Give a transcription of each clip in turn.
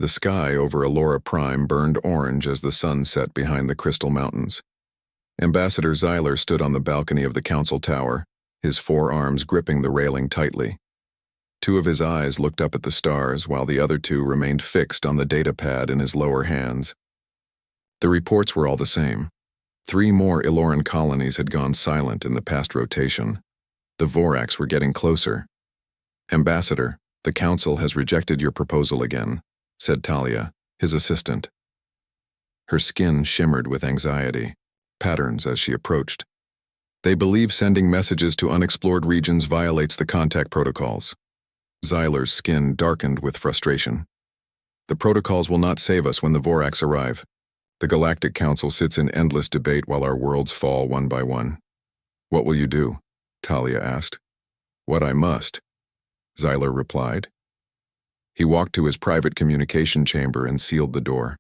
The sky over Allura Prime burned orange as the sun set behind the Crystal Mountains. Ambassador Xyler stood on the balcony of the council tower, his forearms gripping the railing tightly. Two of his eyes looked up at the stars, while the other two remained fixed on the data pad in his lower hands. The reports were all the same. 3 more Iloran colonies had gone silent in the past rotation. The Vorax were getting closer. "Ambassador, the council has rejected your proposal again," said Talia, his assistant. Her skin shimmered with anxiety, patterns as she approached. "They believe sending messages to unexplored regions violates the contact protocols." Xyler's skin darkened with frustration. "The protocols will not save us when the Vorax arrive. The Galactic Council sits in endless debate while our worlds fall one by one." "What will you do?" Talia asked. "What I must," Xyler replied. He walked to his private communication chamber and sealed the door.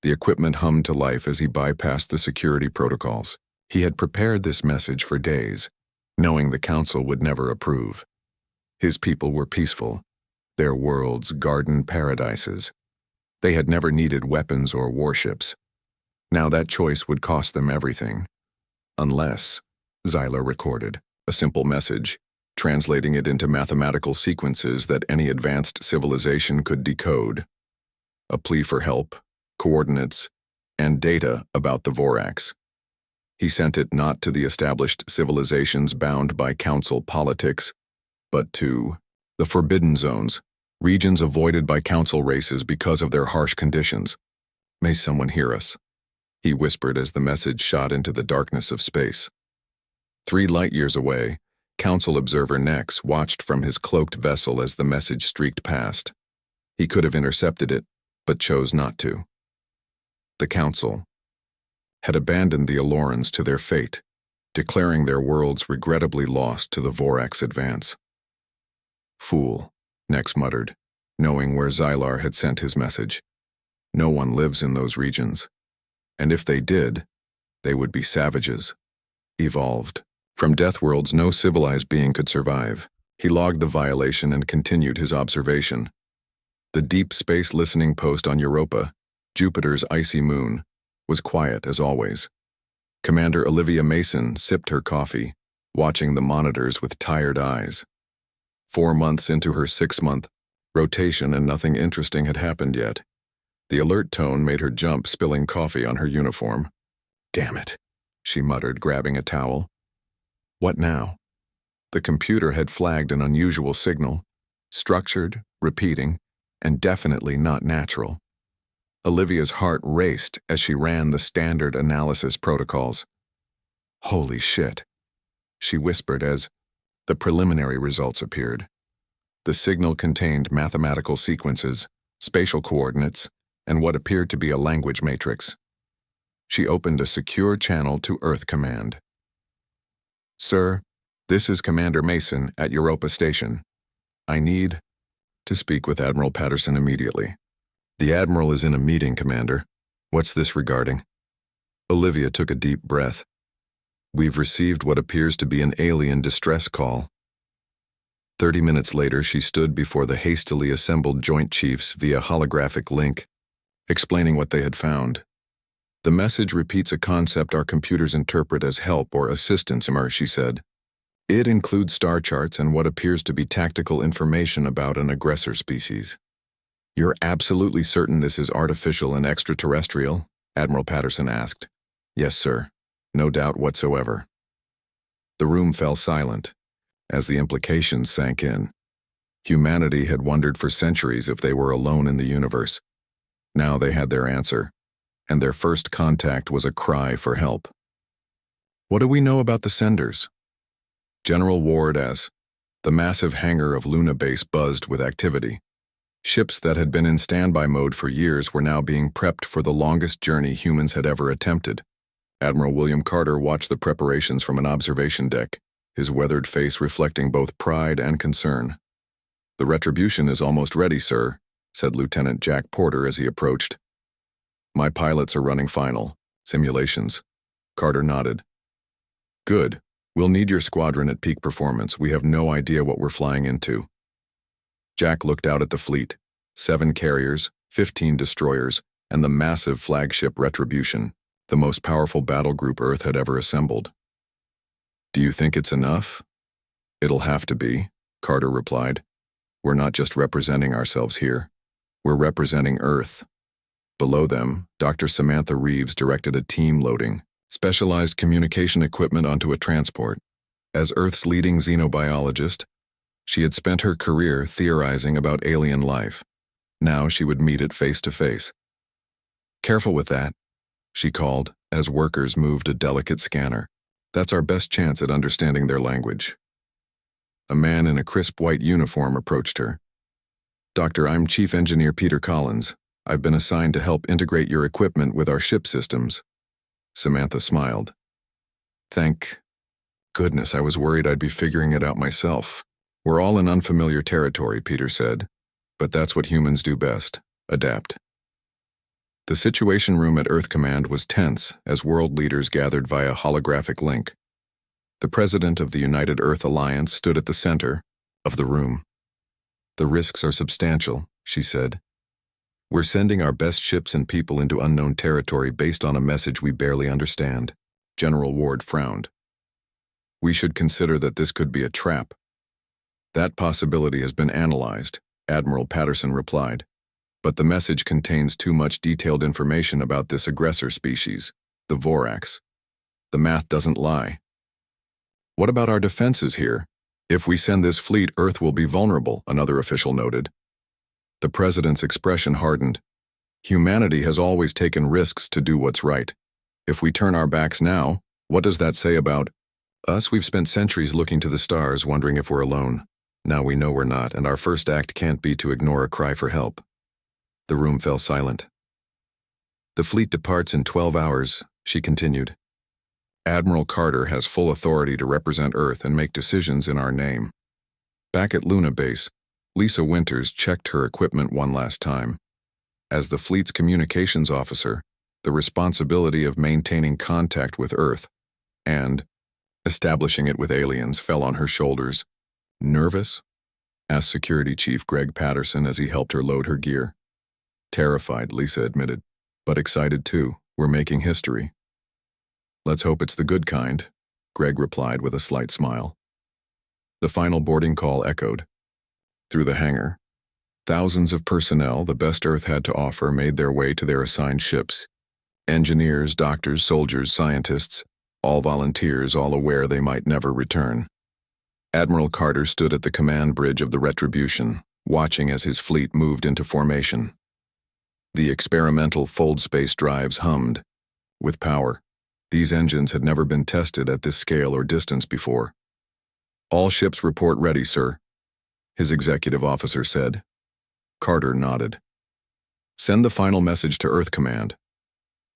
The equipment hummed to life as he bypassed the security protocols. He had prepared this message for days, knowing the Council would never approve. His people were peaceful, their worlds garden paradises. They had never needed weapons or warships. Now that choice would cost them everything. Unless, Xyler recorded, a simple message, translating it into mathematical sequences that any advanced civilization could decode. A plea for help, coordinates, and data about the Vorax. He sent it not to the established civilizations bound by council politics, but to the Forbidden Zones, regions avoided by council races because of their harsh conditions. "May someone hear us," he whispered as the message shot into the darkness of space. 3 light-years away, Council observer Nex watched from his cloaked vessel as the message streaked past. He could have intercepted it, but chose not to. The Council had abandoned the Allorans to their fate, declaring their worlds regrettably lost to the Vorax advance. "Fool," Nex muttered, knowing where Xyler had sent his message. No one lives in those regions. And if they did, they would be savages. Evolved. From Deathworlds, no civilized being could survive. He logged the violation and continued his observation. The deep space listening post on Europa, Jupiter's icy moon, was quiet as always. Commander Olivia Mason sipped her coffee, watching the monitors with tired eyes. 4 months into her 6-month rotation and nothing interesting had happened yet. The alert tone made her jump, spilling coffee on her uniform. "Damn it," she muttered, grabbing a towel. What now? The computer had flagged an unusual signal, structured, repeating, and definitely not natural. Olivia's heart raced as she ran the standard analysis protocols. "Holy shit," she whispered as the preliminary results appeared. The signal contained mathematical sequences, spatial coordinates, and what appeared to be a language matrix. She opened a secure channel to Earth Command. "Sir, this is Commander Mason at Europa Station. I need to speak with Admiral Patterson immediately." "The Admiral is in a meeting, Commander. What's this regarding?" Olivia took a deep breath. "We've received what appears to be an alien distress call." 30 minutes later, she stood before the hastily assembled Joint Chiefs via holographic link, explaining what they had found. "The message repeats a concept our computers interpret as help or assistance," she said. "It includes star charts and what appears to be tactical information about an aggressor species." "You're absolutely certain this is artificial and extraterrestrial?" Admiral Patterson asked. "Yes, sir. No doubt whatsoever." The room fell silent as the implications sank in. Humanity had wondered for centuries if they were alone in the universe. Now they had their answer, and their first contact was a cry for help. "What do we know about the senders?" General Ward asked. The massive hangar of Luna Base buzzed with activity. Ships that had been in standby mode for years were now being prepped for the longest journey humans had ever attempted. Admiral William Carter watched the preparations from an observation deck, his weathered face reflecting both pride and concern. "The retribution is almost ready, sir," said Lieutenant Jack Porter as he approached. "My pilots are running final simulations." Carter nodded. "Good. We'll need your squadron at peak performance. We have no idea what we're flying into." Jack looked out at the fleet. 7 carriers, 15 destroyers, and the massive flagship Retribution, the most powerful battle group Earth had ever assembled. "Do you think it's enough?" "It'll have to be," Carter replied. "We're not just representing ourselves here. We're representing Earth." Below them, Dr. Samantha Reeves directed a team loading specialized communication equipment onto a transport. As Earth's leading xenobiologist, she had spent her career theorizing about alien life. Now she would meet it face to face. "Careful with that," she called as workers moved a delicate scanner. "That's our best chance at understanding their language." A man in a crisp white uniform approached her. "Doctor, I'm Chief Engineer Peter Collins. I've been assigned to help integrate your equipment with our ship systems." Samantha smiled. "Thank goodness, I was worried I'd be figuring it out myself." "We're all in unfamiliar territory," Peter said. "But that's what humans do best, adapt." The Situation Room at Earth Command was tense as world leaders gathered via holographic link. The president of the United Earth Alliance stood at the center of the room. "The risks are substantial," she said. "We're sending our best ships and people into unknown territory based on a message we barely understand." General Ward frowned. "We should consider that this could be a trap." "That possibility has been analyzed," Admiral Patterson replied. "But the message contains too much detailed information about this aggressor species, the Vorax. The math doesn't lie." "What about our defenses here? If we send this fleet, Earth will be vulnerable," another official noted. The president's expression hardened. "Humanity has always taken risks to do what's right. If we turn our backs now, what does that say about us? We've spent centuries looking to the stars, wondering if we're alone. Now we know we're not, and our first act can't be to ignore a cry for help." The room fell silent. "The fleet departs in 12 hours, she continued. "Admiral Carter has full authority to represent Earth and make decisions in our name." Back at Luna Base, Lisa Winters checked her equipment one last time. As the fleet's communications officer, the responsibility of maintaining contact with Earth and establishing it with aliens fell on her shoulders. "Nervous?" asked Security Chief Greg Patterson as he helped her load her gear. "Terrified," Lisa admitted, "but excited too. We're making history." "Let's hope it's the good kind," Greg replied with a slight smile. The final boarding call echoed. Through the hangar, thousands of personnel the best Earth had to offer made their way to their assigned ships. Engineers, doctors, soldiers, scientists, all volunteers, all aware they might never return. Admiral Carter stood at the command bridge of the Retribution, watching as his fleet moved into formation. The experimental fold space drives hummed. With power, these engines had never been tested at this scale or distance before. "All ships report ready, sir," his executive officer said. Carter nodded. "Send the final message to Earth Command."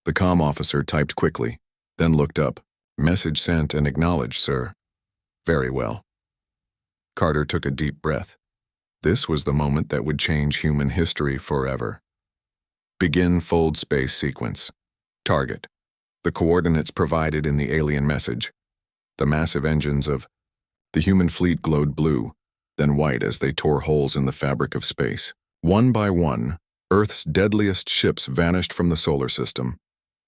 The comm officer typed quickly, then looked up. "Message sent and acknowledged, sir." "Very well." Carter took a deep breath. This was the moment that would change human history forever. Begin fold space sequence. Target. The coordinates provided in the alien message. The massive engines of the human fleet glowed blue, then white as they tore holes in the fabric of space. One by one, Earth's deadliest ships vanished from the solar system,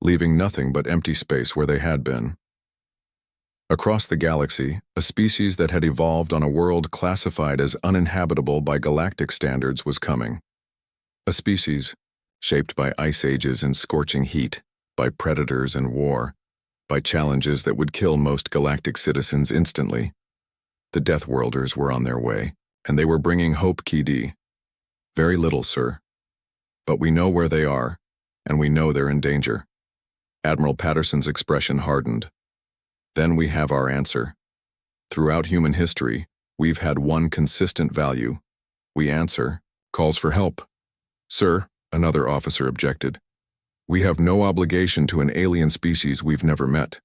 leaving nothing but empty space where they had been. Across the galaxy, a species that had evolved on a world classified as uninhabitable by galactic standards was coming. A species shaped by ice ages and scorching heat, by predators and war, by challenges that would kill most galactic citizens instantly. The Deathworlders were on their way, and they were bringing hope, KD. "Very little, sir. But we know where they are, and we know they're in danger." Admiral Patterson's expression hardened. "Then we have our answer. Throughout human history, we've had one consistent value. We answer calls for help." "Sir," another officer objected, "we have no obligation to an alien species we've never met."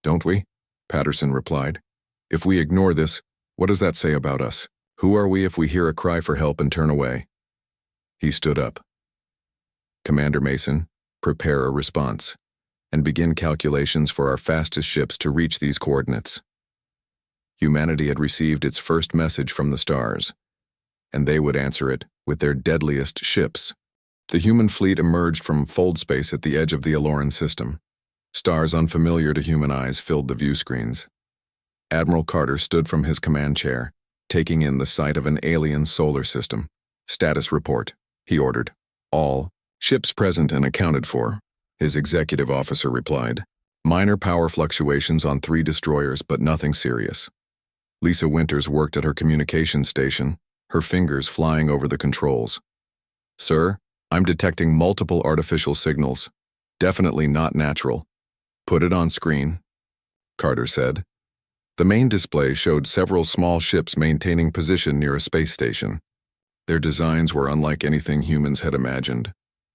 "Don't we?" Patterson replied. "If we ignore this, what does that say about us? Who are we if we hear a cry for help and turn away?" He stood up. "Commander Mason, prepare a response, and begin calculations for our fastest ships to reach these coordinates." Humanity had received its first message from the stars, and they would answer it with their deadliest ships. The human fleet emerged from fold space at the edge of the Aloran system. Stars unfamiliar to human eyes filled the view screens. Admiral Carter stood from his command chair, taking in the sight of an alien solar system. "Status report," he ordered. "All ships present and accounted for," his executive officer replied. "Minor power fluctuations on 3 destroyers, but nothing serious." Lisa Winters worked at her communications station, her fingers flying over the controls. "Sir, I'm detecting multiple artificial signals. Definitely not natural." "Put it on screen," Carter said. The main display showed several small ships maintaining position near a space station. Their designs were unlike anything humans had imagined,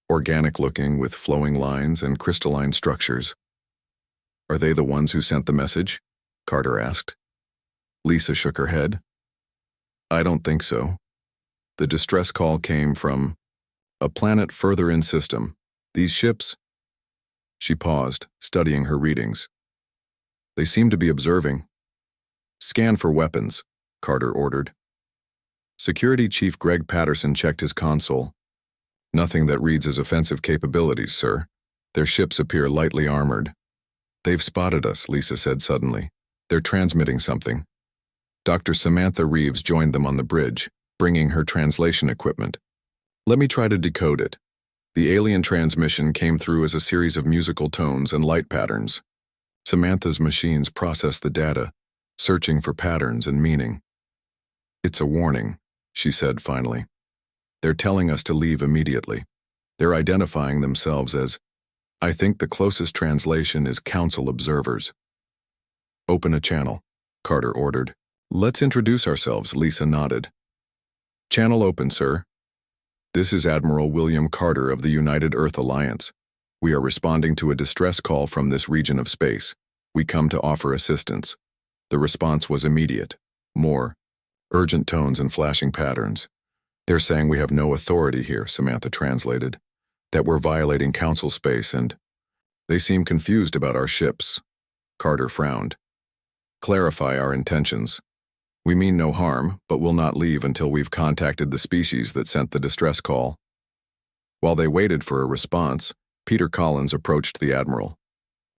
organic-looking with flowing lines and crystalline structures. "Are they the ones who sent the message?" Carter asked. Lisa shook her head. "I don't think so. The distress call came from a planet further in system. These ships—" She paused, studying her readings. "They seem to be observing." "Scan for weapons," Carter ordered. Security Chief Greg Patterson checked his console. "Nothing that reads as offensive capabilities, sir. Their ships appear lightly armored." "They've spotted us," Lisa said suddenly. "They're transmitting something." Dr. Samantha Reeves joined them on the bridge, bringing her translation equipment. "Let me try to decode it." The alien transmission came through as a series of musical tones and light patterns. Samantha's machines processed the data, searching for patterns and meaning. "It's a warning," she said finally. "They're telling us to leave immediately. They're identifying themselves as, I think the closest translation is council observers." "Open a channel," Carter ordered. "Let's introduce ourselves," Lisa nodded. "Channel open, sir. This is Admiral William Carter of the United Earth Alliance. We are responding to a distress call from this region of space. We come to offer assistance." The response was immediate. More urgent tones and flashing patterns. "They're saying we have no authority here," Samantha translated. "That we're violating council space and they seem confused about our ships." Carter frowned. "Clarify our intentions. We mean no harm, but will not leave until we've contacted the species that sent the distress call." While they waited for a response, Peter Collins approached the Admiral.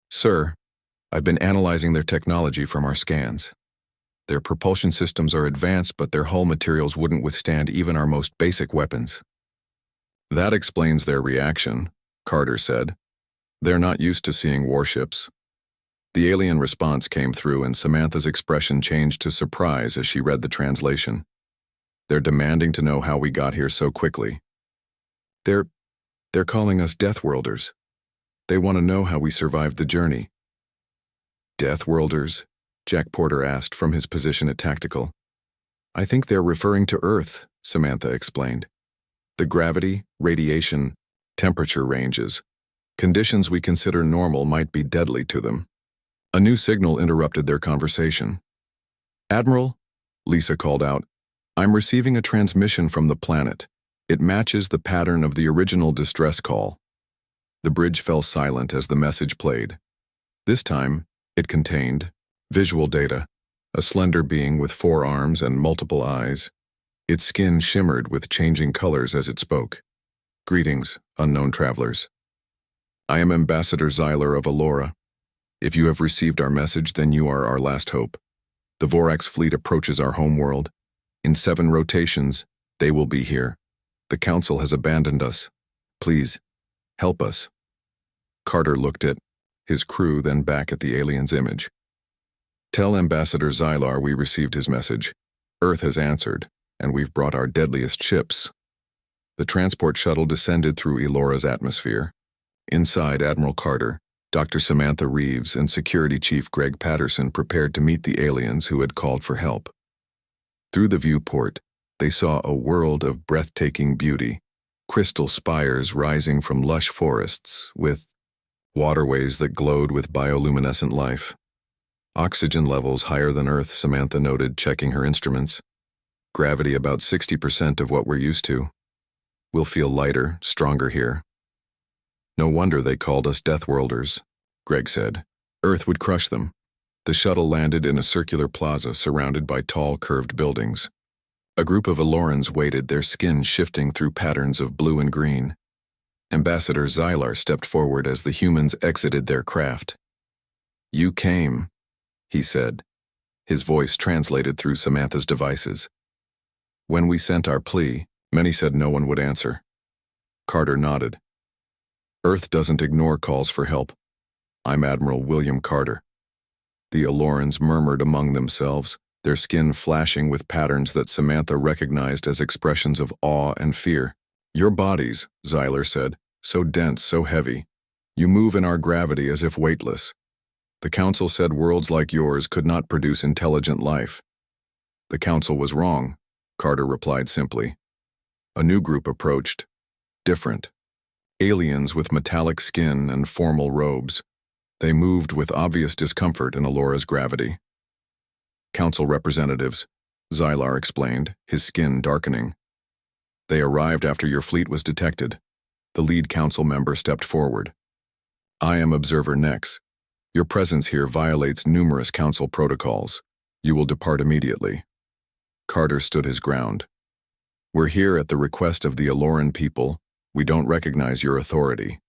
"Sir, I've been analyzing their technology from our scans. Their propulsion systems are advanced, but their hull materials wouldn't withstand even our most basic weapons." "That explains their reaction," Carter said. "They're not used to seeing warships." The alien response came through, and Samantha's expression changed to surprise as she read the translation. "They're demanding to know how we got here so quickly. They're calling us Deathworlders. They want to know how we survived the journey." "Deathworlders?" Jack Porter asked from his position at Tactical. "I think they're referring to Earth," Samantha explained. "The gravity, radiation, temperature ranges. Conditions we consider normal might be deadly to them." A new signal interrupted their conversation. "Admiral," Lisa called out, "I'm receiving a transmission from the planet. It matches the pattern of the original distress call." The bridge fell silent as the message played. This time, it contained visual data, a slender being with 4 arms and multiple eyes. Its skin shimmered with changing colors as it spoke. "Greetings, unknown travelers. I am Ambassador Zyler of Alora. If you have received our message, then you are our last hope. The Vorax fleet approaches our homeworld. In 7 rotations, they will be here. The Council has abandoned us. Please, help us." Carter looked at his crew, then back at the alien's image. "Tell Ambassador Zylar we received his message. Earth has answered, and we've brought our deadliest ships." The transport shuttle descended through Elora's atmosphere. Inside, Admiral Carter, Dr. Samantha Reeves, and Security Chief Greg Patterson prepared to meet the aliens who had called for help. Through the viewport, they saw a world of breathtaking beauty, crystal spires rising from lush forests, with waterways that glowed with bioluminescent life. Oxygen levels higher than Earth, Samantha noted, checking her instruments. Gravity about 60% of what we're used to. We'll feel lighter, stronger here. "No wonder they called us Deathworlders," Greg said. "Earth would crush them." The shuttle landed in a circular plaza surrounded by tall, curved buildings. A group of Alorans waited, their skin shifting through patterns of blue and green. Ambassador Xylar stepped forward as the humans exited their craft. "You came," he said, his voice translated through Samantha's devices. "When we sent our plea, many said no one would answer." Carter nodded. "Earth doesn't ignore calls for help. I'm Admiral William Carter." The Alorans murmured among themselves, their skin flashing with patterns that Samantha recognized as expressions of awe and fear. "Your bodies," Xylar said, "so dense, so heavy. You move in our gravity as if weightless. The Council said worlds like yours could not produce intelligent life." "The Council was wrong," Carter replied simply. A new group approached. Different. Aliens with metallic skin and formal robes. They moved with obvious discomfort in Alora's gravity. "Council representatives," Xylar explained, his skin darkening. "They arrived after your fleet was detected." The lead council member stepped forward. "I am Observer Nex. Your presence here violates numerous council protocols. You will depart immediately." Carter stood his ground. "We're here at the request of the Aloran people. We don't recognize your authority.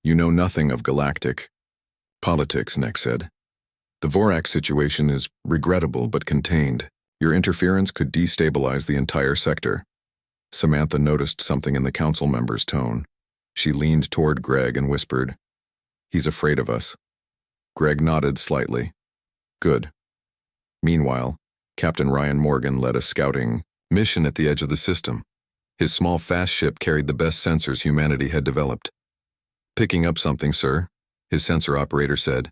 You know nothing of galactic politics," Nex said. "The Vorax situation is regrettable but contained. Your interference could destabilize the entire sector." Samantha noticed something in the council member's tone. She leaned toward Greg and whispered, "He's afraid of us." Greg nodded slightly. "Good." Meanwhile, Captain Ryan Morgan led a scouting mission at the edge of the system. His small fast ship carried the best sensors humanity had developed. "Picking up something, sir," his sensor operator said.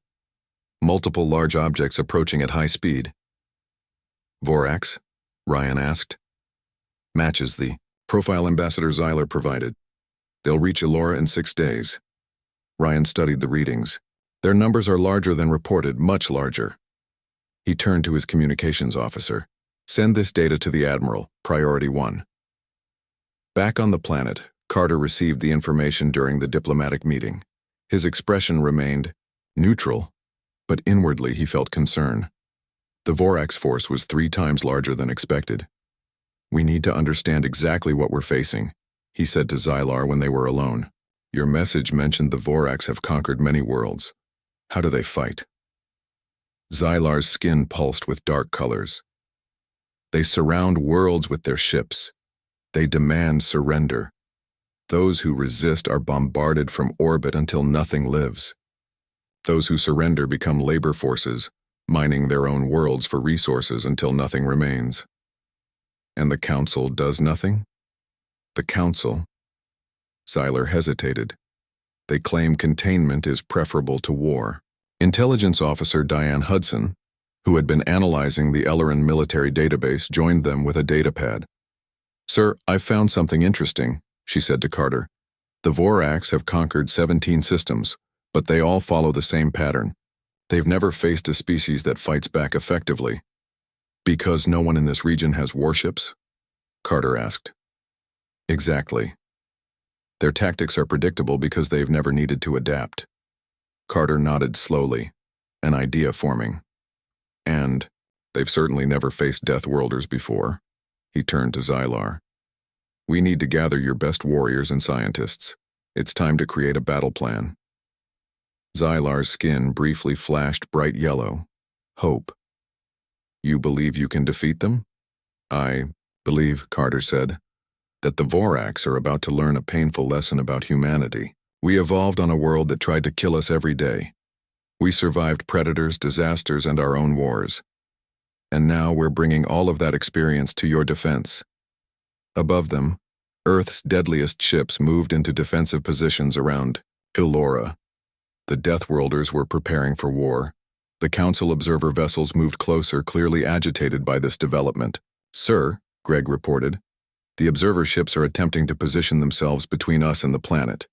"Multiple large objects approaching at high speed." "Vorax?" Ryan asked. "Matches the profile Ambassador Xylar provided. They'll reach Elora in 6 days." Ryan studied the readings. "Their numbers are larger than reported, much larger." He turned to his communications officer. "Send this data to the Admiral, Priority 1. Back on the planet, Carter received the information during the diplomatic meeting. His expression remained neutral, but inwardly he felt concern. The Vorax force was 3 times larger than expected. "We need to understand exactly what we're facing," he said to Xylar when they were alone. "Your message mentioned the Vorax have conquered many worlds. How do they fight?" Xylar's skin pulsed with dark colors. "They surround worlds with their ships. They demand surrender. Those who resist are bombarded from orbit until nothing lives. Those who surrender become labor forces, mining their own worlds for resources until nothing remains." "And the Council does nothing?" "The Council?" Xylar hesitated. "They claim containment is preferable to war." Intelligence Officer Diane Hudson, who had been analyzing the Elleran military database, joined them with a datapad. "Sir, I've found something interesting," she said to Carter. "The Vorax have conquered 17 systems, but they all follow the same pattern. They've never faced a species that fights back effectively." "Because no one in this region has warships?" Carter asked. "Exactly. Their tactics are predictable because they've never needed to adapt." Carter nodded slowly, an idea forming. "And they've certainly never faced Deathworlders before." He turned to Xylar. "We need to gather your best warriors and scientists. It's time to create a battle plan." Xylar's skin briefly flashed bright yellow. Hope. "You believe you can defeat them?" "I believe," Carter said, "that the Vorax are about to learn a painful lesson about humanity. We evolved on a world that tried to kill us every day. We survived predators, disasters, and our own wars. And now we're bringing all of that experience to your defense." Above them, Earth's deadliest ships moved into defensive positions around Elora. The Deathworlders were preparing for war. The Council observer vessels moved closer, clearly agitated by this development. "Sir," Greg reported, "the observer ships are attempting to position themselves between us and the planet."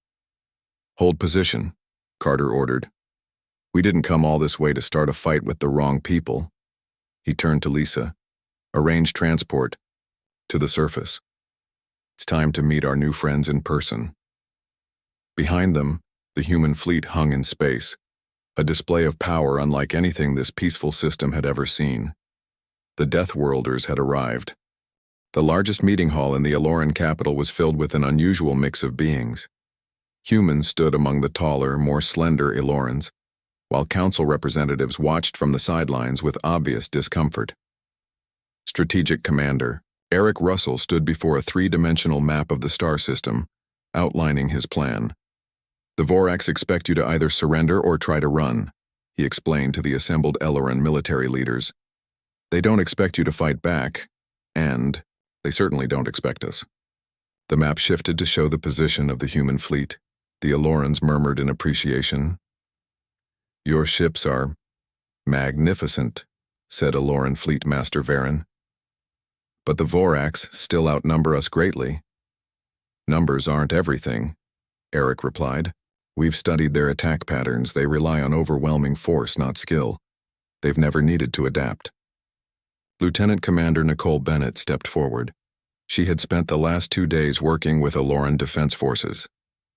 "Hold position," Carter ordered. "We didn't come all this way to start a fight with the wrong people." He turned to Lisa. "Arrange transport to the surface. It's time to meet our new friends in person." Behind them, the human fleet hung in space, a display of power unlike anything this peaceful system had ever seen. The Deathworlders had arrived. The largest meeting hall in the Aloran capital was filled with an unusual mix of beings. Humans stood among the taller, more slender Elorans, while council representatives watched from the sidelines with obvious discomfort. Strategic Commander Eric Russell stood before a three-dimensional map of the star system, outlining his plan. "The Vorax expect you to either surrender or try to run," he explained to the assembled Eloran military leaders. "They don't expect you to fight back, and they certainly don't expect us." The map shifted to show the position of the human fleet. The Elorans murmured in appreciation. "Your ships are magnificent," said Eloran Fleet Master Varen. "But the Vorax still outnumber us greatly." "Numbers aren't everything," Eric replied. "We've studied their attack patterns. They rely on overwhelming force, not skill. They've never needed to adapt." Lieutenant Commander Nicole Bennett stepped forward. She had spent the last 2 days working with Eloran Defense Forces.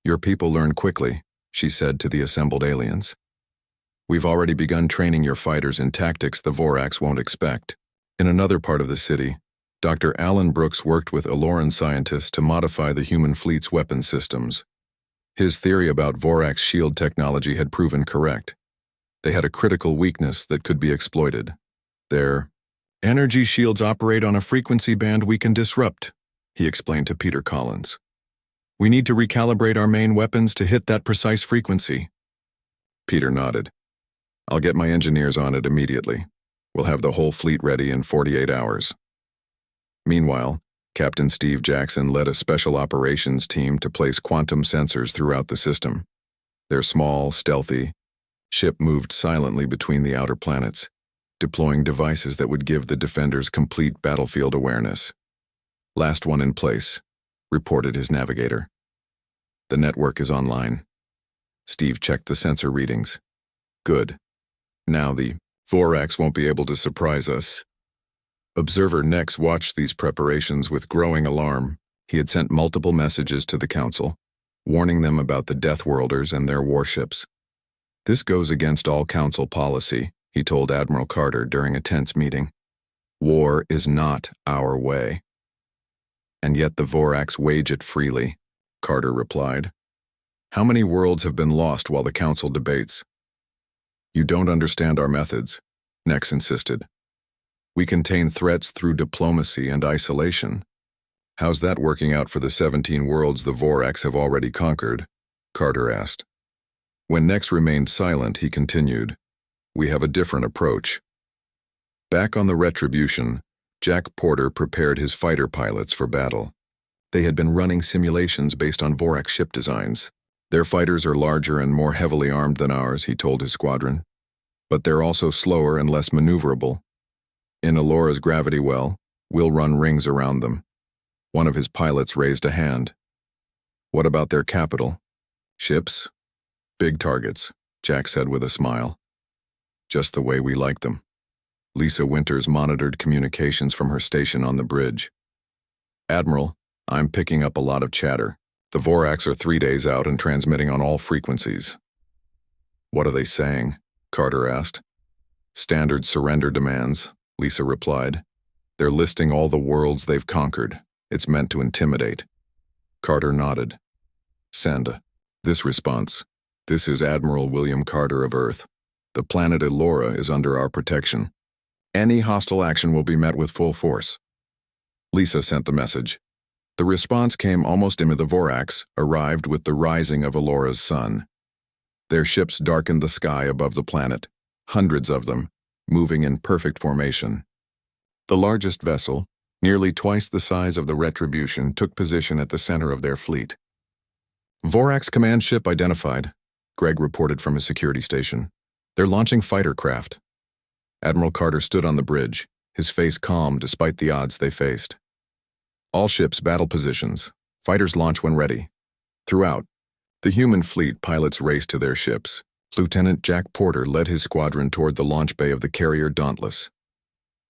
"Your people learn quickly," she said to the assembled aliens. "We've already begun training your fighters in tactics the Vorax won't expect." In another part of the city, Dr. Alan Brooks worked with Eloran scientists to modify the human fleet's weapon systems. His theory about Vorax shield technology had proven correct. They had a critical weakness that could be exploited. Their energy shields operate on a frequency band we can disrupt, he explained to Peter Collins. "We need to recalibrate our main weapons to hit that precise frequency." Peter nodded. "I'll get my engineers on it immediately. We'll have the whole fleet ready in 48 hours. Meanwhile, Captain Steve Jackson led a special operations team to place quantum sensors throughout the system. Their small, stealthy ship moved silently between the outer planets, deploying devices that would give the defenders complete battlefield awareness. "Last one in place," reported his navigator. "The network is online." Steve checked the sensor readings. "Good. Now the Vorax won't be able to surprise us." Observer Nex watched these preparations with growing alarm. He had sent multiple messages to the Council, warning them about the Deathworlders and their warships. "This goes against all Council policy," he told Admiral Carter during a tense meeting. "War is not our way." "And yet the Vorax wage it freely," Carter replied. "How many worlds have been lost while the Council debates?" "You don't understand our methods," Nex insisted. "We contain threats through diplomacy and isolation." "How's that working out for the 17 worlds the Vorax have already conquered?" Carter asked. When Nex remained silent, he continued, "We have a different approach." Back on the Retribution, Jack Porter prepared his fighter pilots for battle. They had been running simulations based on Vorax ship designs. "Their fighters are larger and more heavily armed than ours," he told his squadron. "But they're also slower and less maneuverable. In Elora's gravity well, we'll run rings around them." One of his pilots raised a hand. "What about their capital?" "Ships? Big targets," Jack said with a smile. "Just the way we like them." Lisa Winters monitored communications from her station on the bridge. "Admiral, I'm picking up a lot of chatter. The Vorax are 3 days out and transmitting on all frequencies." "What are they saying?" Carter asked. "Standard surrender demands," Lisa replied. "They're listing all the worlds they've conquered. It's meant to intimidate." Carter nodded. "Send this response. This is Admiral William Carter of Earth. The planet Elora is under our protection. Any hostile action will be met with full force." Lisa sent the message. The response came almost imminently. The Vorax arrived with the rising of Elora's sun. Their ships darkened the sky above the planet, hundreds of them, moving in perfect formation. The largest vessel, nearly twice the size of the Retribution, took position at the center of their fleet. "Vorax command ship identified," Greg reported from his security station. "They're launching fighter craft." Admiral Carter stood on the bridge, his face calm despite the odds they faced. "All ships battle positions. Fighters launch when ready." Throughout the human fleet, pilots raced to their ships. Lieutenant Jack Porter led his squadron toward the launch bay of the carrier Dauntless.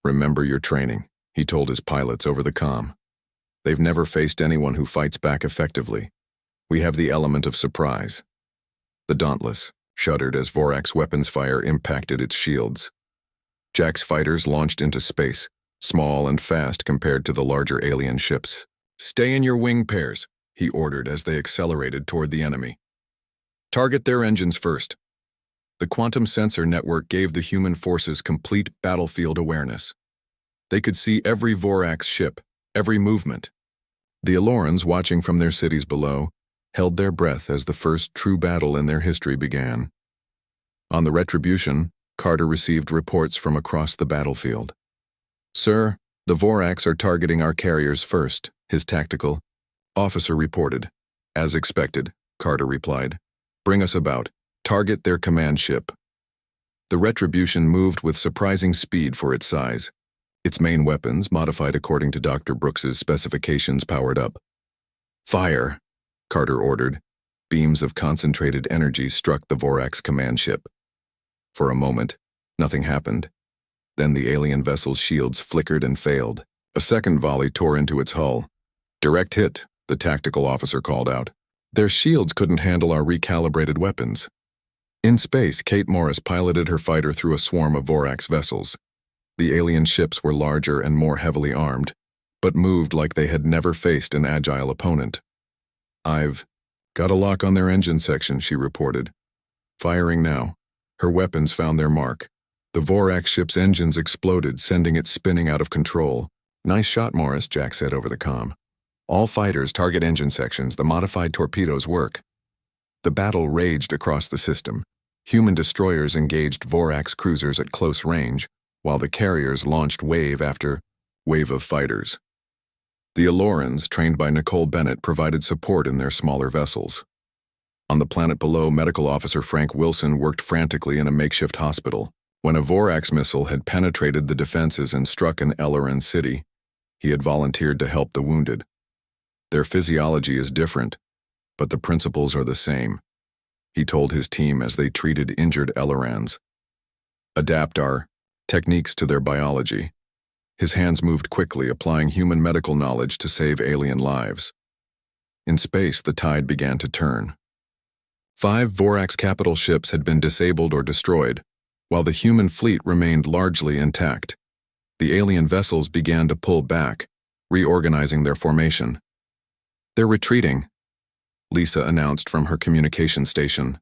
"Remember your training," he told his pilots over the comm. "They've never faced anyone who fights back effectively. We have the element of surprise." The Dauntless shuddered as Vorax weapons fire impacted its shields. Jack's fighters launched into space, small and fast compared to the larger alien ships. "Stay in your wing pairs," he ordered as they accelerated toward the enemy. Target their engines first. The quantum sensor network gave the human forces complete battlefield awareness. They could see every Vorax ship, every movement. The Alorans, watching from their cities below, held their breath as the first true battle in their history began. On the Retribution, Carter received reports from across the battlefield. "Sir, the Vorax are targeting our carriers first," his tactical officer reported. "As expected," Carter replied. "Bring us about. Target their command ship." The Retribution moved with surprising speed for its size. Its main weapons, modified according to Dr. Brooks's specifications, powered up. "Fire," Carter ordered. Beams of concentrated energy struck the Vorax command ship. For a moment, nothing happened. Then the alien vessel's shields flickered and failed. A second volley tore into its hull. "Direct hit," the tactical officer called out. "Their shields couldn't handle our recalibrated weapons." In space, Kate Morris piloted her fighter through a swarm of Vorax vessels. The alien ships were larger and more heavily armed, but moved like they had never faced an agile opponent. "I've got a lock on their engine section," she reported. "Firing now." Her weapons found their mark. The Vorax ship's engines exploded, sending it spinning out of control. "Nice shot, Morris," Jack said over the comm. "All fighters target engine sections. The modified torpedoes work." The battle raged across the system. Human destroyers engaged Vorax cruisers at close range, while the carriers launched wave after wave of fighters. The Alorans, trained by Nicole Bennett, provided support in their smaller vessels. On the planet below, Medical Officer Frank Wilson worked frantically in a makeshift hospital. When a Vorax missile had penetrated the defenses and struck an Eloran city, he had volunteered to help the wounded. "Their physiology is different, but the principles are the same," he told his team as they treated injured Elorans. "Adapt our techniques to their biology." His hands moved quickly, applying human medical knowledge to save alien lives. In space, the tide began to turn. 5 Vorax capital ships had been disabled or destroyed, while the human fleet remained largely intact. The alien vessels began to pull back, reorganizing their formation. "They're retreating," Lisa announced from her communication station.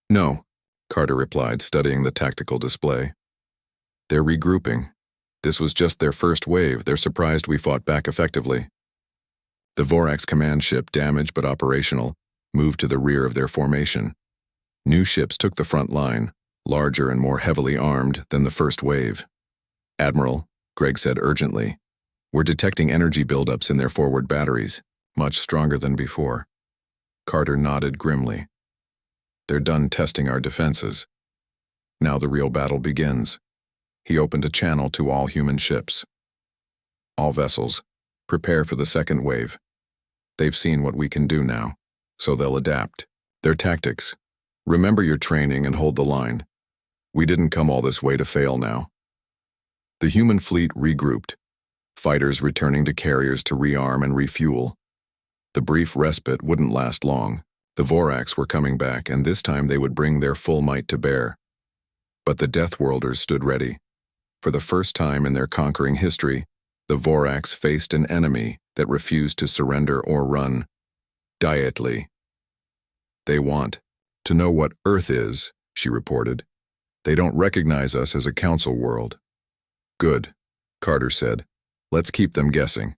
"No," Carter replied, studying the tactical display. "They're regrouping. This was just their first wave. They're surprised we fought back effectively." The Vorax command ship, damaged but operational, moved to the rear of their formation. New ships took the front line, larger and more heavily armed than the first wave. "Admiral," Greg said urgently, "we're detecting energy buildups in their forward batteries, much stronger than before." Carter nodded grimly. "They're done testing our defenses. Now the real battle begins." He opened a channel to all human ships. "All vessels, prepare for the second wave. They've seen what we can do now, so they'll adapt. Their tactics. Remember your training and hold the line. We didn't come all this way to fail now." The human fleet regrouped, fighters returning to carriers to rearm and refuel. The brief respite wouldn't last long. The Vorax were coming back, and this time they would bring their full might to bear. But the Deathworlders stood ready. For the first time in their conquering history, the Vorax faced an enemy that refused to surrender or run. Dietly. "They want to know what Earth is," she reported. "They don't recognize us as a council world." "Good," Carter said. "Let's keep them guessing."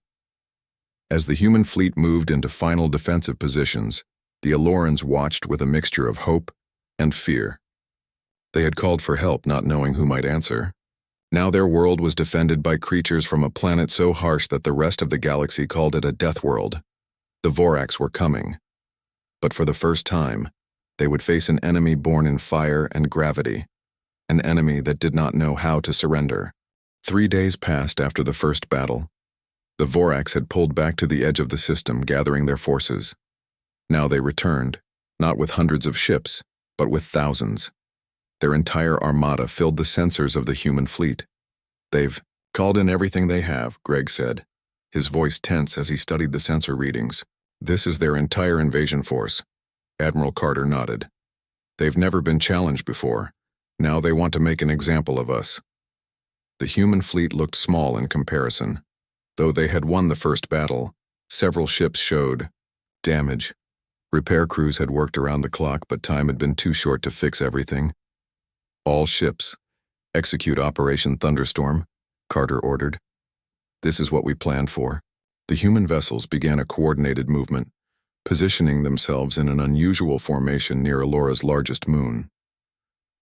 As the human fleet moved into final defensive positions, the Alorans watched with a mixture of hope and fear. They had called for help, not knowing who might answer. Now their world was defended by creatures from a planet so harsh that the rest of the galaxy called it a death world. The Vorax were coming. But for the first time, they would face an enemy born in fire and gravity, an enemy that did not know how to surrender. 3 days passed after the first battle. The Vorax had pulled back to the edge of the system, gathering their forces. Now they returned, not with hundreds of ships, but with thousands. Their entire armada filled the sensors of the human fleet. "They've called in everything they have," Greg said, his voice tense as he studied the sensor readings. "This is their entire invasion force." Admiral Carter nodded. "They've never been challenged before. Now they want to make an example of us." The human fleet looked small in comparison. Though they had won the first battle, several ships showed damage. Repair crews had worked around the clock, but time had been too short to fix everything. All ships, execute Operation Thunderstorm, Carter ordered. This is what we planned for. The human vessels began a coordinated movement, positioning themselves in an unusual formation near Alora's largest moon.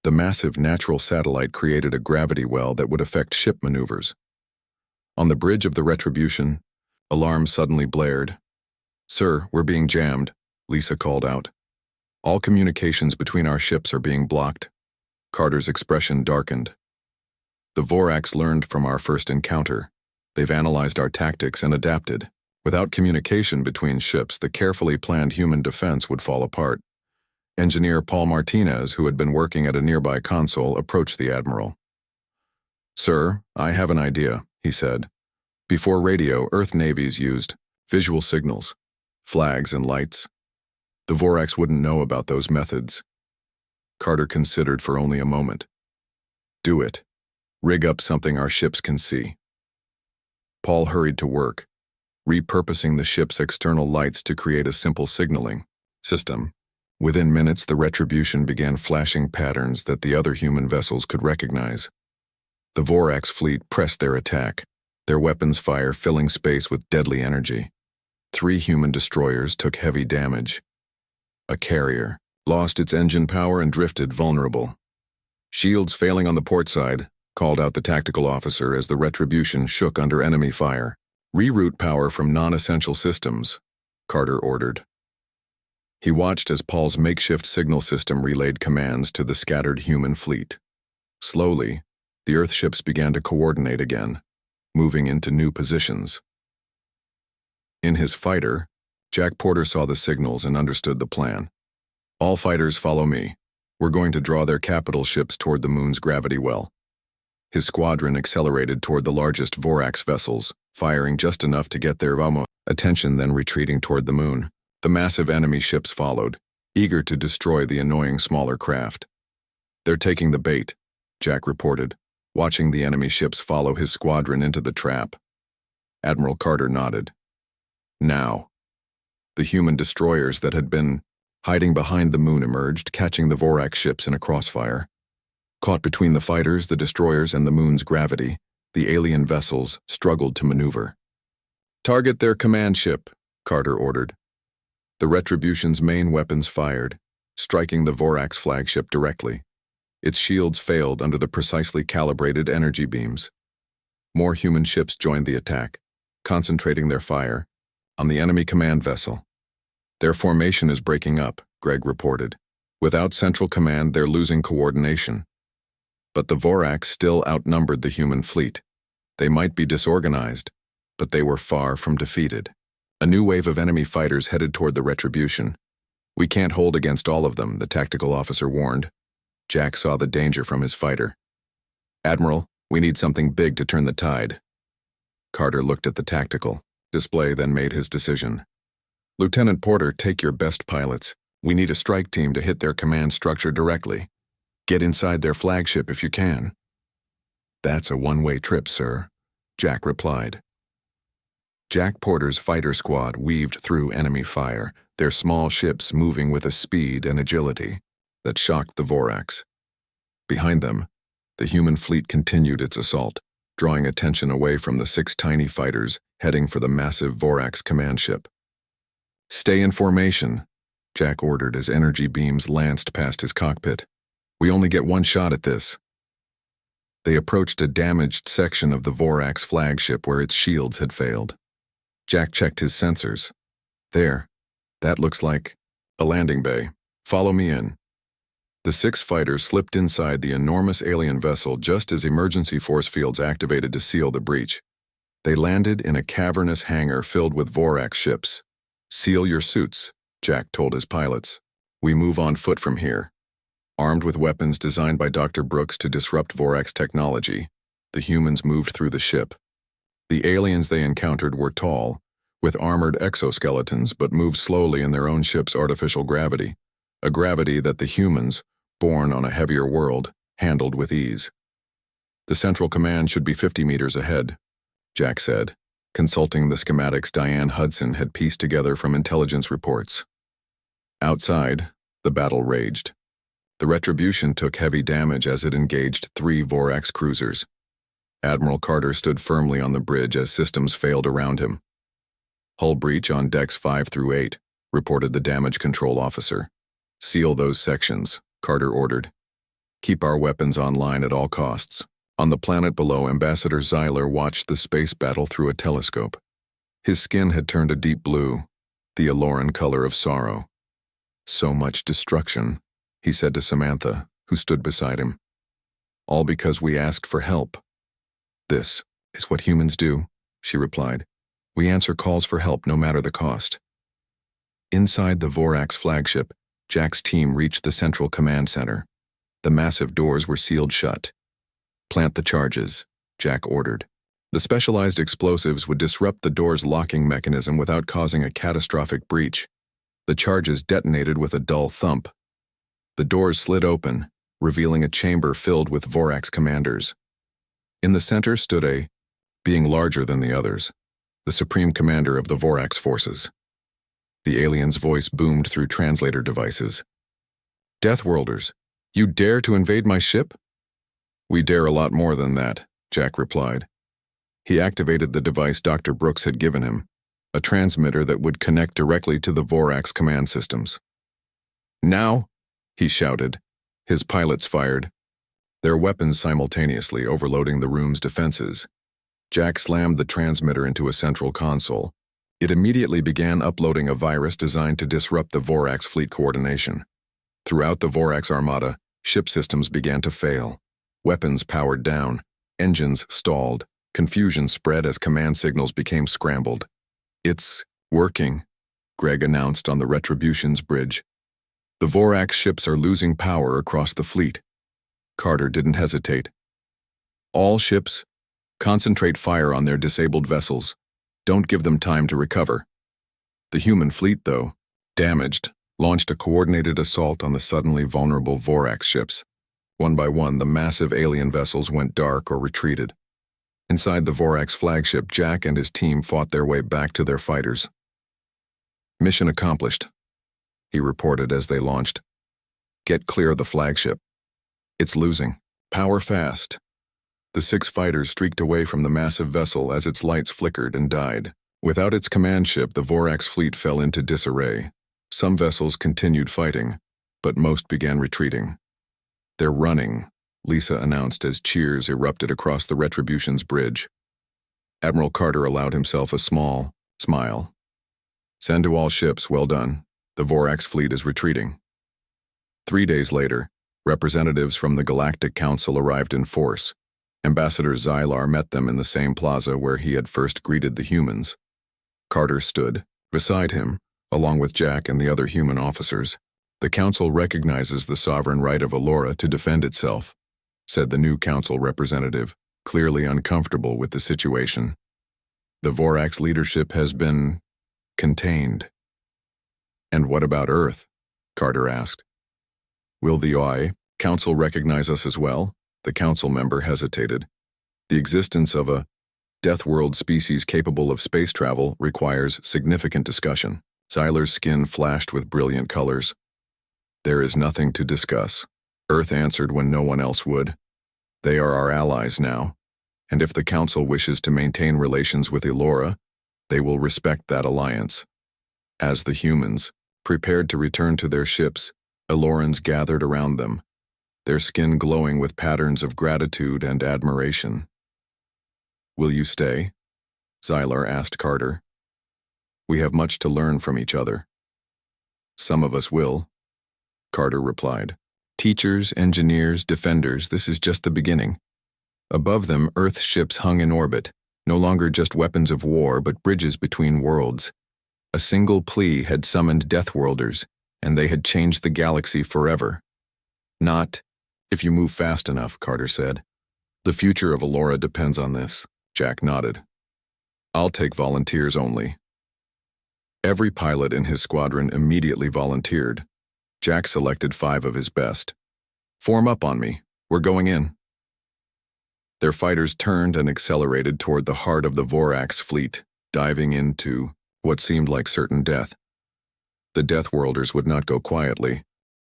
The massive natural satellite created a gravity well that would affect ship maneuvers. On the bridge of the Retribution, alarms suddenly blared. "Sir, we're being jammed," Lisa called out. "All communications between our ships are being blocked." Carter's expression darkened. "The Vorax learned from our first encounter. They've analyzed our tactics and adapted. Without communication between ships, the carefully planned human defense would fall apart." Engineer Paul Martinez, who had been working at a nearby console, approached the Admiral. "Sir, I have an idea," he said. "Before radio, Earth navies used visual signals, flags and lights. The Vorax wouldn't know about those methods." Carter considered for only a moment. "Do it. Rig up something our ships can see." Paul hurried to work, repurposing the ship's external lights to create a simple signaling system. Within minutes, the Retribution began flashing patterns that the other human vessels could recognize. The Vorax fleet pressed their attack, their weapons fire filling space with deadly energy. 3 human destroyers took heavy damage. A carrier lost its engine power and drifted vulnerable. "Shields failing on the port side," called out the tactical officer as the Retribution shook under enemy fire. "Reroute power from non-essential systems," Carter ordered. He watched as Paul's makeshift signal system relayed commands to the scattered human fleet. Slowly, the Earth ships began to coordinate again, moving into new positions. In his fighter, Jack Porter saw the signals and understood the plan. "All fighters follow me. We're going to draw their capital ships toward the moon's gravity well." His squadron accelerated toward the largest Vorax vessels, firing just enough to get their attention, then retreating toward the moon. The massive enemy ships followed, eager to destroy the annoying smaller craft. "They're taking the bait," Jack reported, watching the enemy ships follow his squadron into the trap. Admiral Carter nodded. Now, the human destroyers that had been hiding behind the moon emerged, catching the Vorax ships in a crossfire. Caught between the fighters, the destroyers, and the moon's gravity, the alien vessels struggled to maneuver. "Target their command ship," Carter ordered. The Retribution's main weapons fired, striking the Vorax flagship directly. Its shields failed under the precisely calibrated energy beams. More human ships joined the attack, concentrating their fire on the enemy command vessel. "Their formation is breaking up," Greg reported. "Without central command, they're losing coordination." But the Vorax still outnumbered the human fleet. They might be disorganized, but they were far from defeated. A new wave of enemy fighters headed toward the Retribution. "We can't hold against all of them," the tactical officer warned. Jack saw the danger from his fighter. "Admiral, we need something big to turn the tide." Carter looked at the tactical display, then made his decision. "Lieutenant Porter, take your best pilots. We need a strike team to hit their command structure directly. Get inside their flagship if you can." "That's a one-way trip, sir," Jack replied. Jack Porter's fighter squad weaved through enemy fire, their small ships moving with a speed and agility that shocked the Vorax. Behind them, the human fleet continued its assault, drawing attention away from the 6 tiny fighters heading for the massive Vorax command ship. "Stay in formation," Jack ordered as energy beams lanced past his cockpit. "We only get one shot at this." They approached a damaged section of the Vorax flagship where its shields had failed. Jack checked his sensors. "There. That looks like a landing bay. Follow me in." The 6 fighters slipped inside the enormous alien vessel just as emergency force fields activated to seal the breach. They landed in a cavernous hangar filled with Vorax ships. "Seal your suits," Jack told his pilots. "We move on foot from here." Armed with weapons designed by Dr. Brooks to disrupt Vorax technology, the humans moved through the ship. The aliens they encountered were tall, with armored exoskeletons, but moved slowly in their own ship's artificial gravity, a gravity that the humans, born on a heavier world, handled with ease. "The central command should be 50 meters ahead," Jack said, consulting the schematics Diane Hudson had pieced together from intelligence reports. Outside, the battle raged. The Retribution took heavy damage as it engaged 3 Vorax cruisers. Admiral Carter stood firmly on the bridge as systems failed around him. "Hull breach on decks 5 through 8, reported the damage control officer. "Seal those sections," Carter ordered. "Keep our weapons online at all costs." On the planet below, Ambassador Xyler watched the space battle through a telescope. His skin had turned a deep blue, the Aloran color of sorrow. "So much destruction," he said to Samantha, who stood beside him. "All because we asked for help." "This is what humans do," she replied. "We answer calls for help no matter the cost." Inside the Vorax flagship, Jack's team reached the central command center. The massive doors were sealed shut. "Plant the charges," Jack ordered. The specialized explosives would disrupt the door's locking mechanism without causing a catastrophic breach. The charges detonated with a dull thump. The doors slid open, revealing a chamber filled with Vorax commanders. In the center stood a being larger than the others, the supreme commander of the Vorax forces. The alien's voice boomed through translator devices. "Deathworlders, you dare to invade my ship?" "We dare a lot more than that," Jack replied. He activated the device Dr. Brooks had given him, a transmitter that would connect directly to the Vorax command systems. "Now!" he shouted. His pilots fired, their weapons simultaneously overloading the room's defenses. Jack slammed the transmitter into a central console. It immediately began uploading a virus designed to disrupt the Vorax fleet coordination. Throughout the Vorax armada, ship systems began to fail. Weapons powered down, engines stalled, confusion spread as command signals became scrambled. "It's working," Greg announced on the Retribution's bridge. "The Vorax ships are losing power across the fleet." Carter didn't hesitate. "All ships, concentrate fire on their disabled vessels. Don't give them time to recover." The human fleet, though, damaged, launched a coordinated assault on the suddenly vulnerable Vorax ships. One by one, the massive alien vessels went dark or retreated. Inside the Vorax flagship, Jack and his team fought their way back to their fighters. "Mission accomplished," he reported as they launched. "Get clear of the flagship. It's losing. Power fast." The 6 fighters streaked away from the massive vessel as its lights flickered and died. Without its command ship, the Vorax fleet fell into disarray. Some vessels continued fighting, but most began retreating. "They're running," Lisa announced as cheers erupted across the Retribution's bridge. Admiral Carter allowed himself a small smile. "Send to all ships, well done. The Vorax fleet is retreating." 3 days later, representatives from the Galactic Council arrived in force. Ambassador Xyler met them in the same plaza where he had first greeted the humans. Carter stood beside him, along with Jack and the other human officers. "The Council recognizes the sovereign right of Alora to defend itself," said the new Council representative, clearly uncomfortable with the situation. "The Vorax leadership has been contained." "And what about Earth?" Carter asked. "Will the OI Council recognize us as well?" The Council member hesitated. "The existence of a Deathworld species capable of space travel requires significant discussion." Xyler's skin flashed with brilliant colors. "There is nothing to discuss," Earth answered when no one else would. "They are our allies now, and if the Council wishes to maintain relations with Elora, they will respect that alliance." As the humans prepared to return to their ships, Elorans gathered around them, their skin glowing with patterns of gratitude and admiration. "Will you stay?" Xyler asked Carter. "We have much to learn from each other." "Some of us will," Carter replied. "Teachers, engineers, defenders, this is just the beginning." Above them, Earth ships hung in orbit, no longer just weapons of war but bridges between worlds. A single Plea had summoned Deathworlders, and they had changed the galaxy forever. "Not if you move fast enough," Carter said. "The future of Elora depends on this." Jack nodded. "I'll take volunteers only." Every pilot in his squadron immediately volunteered. Jack selected 5 of his best. "Form up on me. We're going in." Their fighters turned and accelerated toward the heart of the Vorax fleet, diving into what seemed like certain death. The Deathworlders would not go quietly.